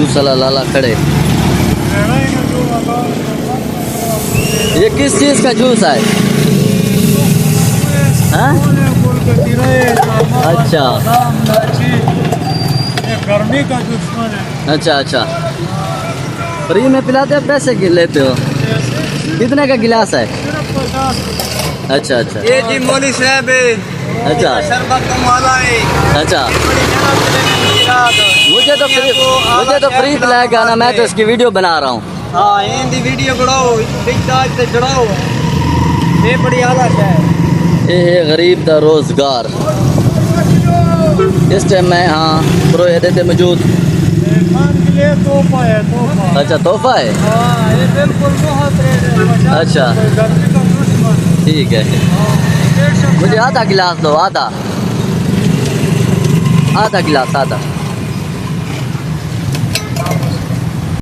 Juice वाला लाला खड़े। ये किस चीज़ का जूस है? हाँ? अच्छा गर्मी का दुश्मन है। अच्छा अच्छा, फ्री में पिलाते हो पैसे की लेते हो? कितने का गिलास है? अच्छा अच्छा ये जी मौली साहब है। अच्छा शरबत का माला है। अच्छा, मुझे मुझे तो फ्री पिलाएगा ना, मैं तो इसकी वीडियो बना रहा हूँ। हाँ हिंदी वीडियो बनाओ, टिकटॉक पे चढ़ाओ, ये बड़ी आला है। ये है गरीब का रोज़गार। इस टाइम में हाँ प्रो थे मौजूद। मेहमान के लिए तोहफा है, तोहफा। अच्छा तोहफा है। हाँ ये बिल्कुल बहुत रेट है। अच्छा गर्मी का दुश्मन। ठीक है, मुझे आधा गिलास दो, आधा गिलास आधा।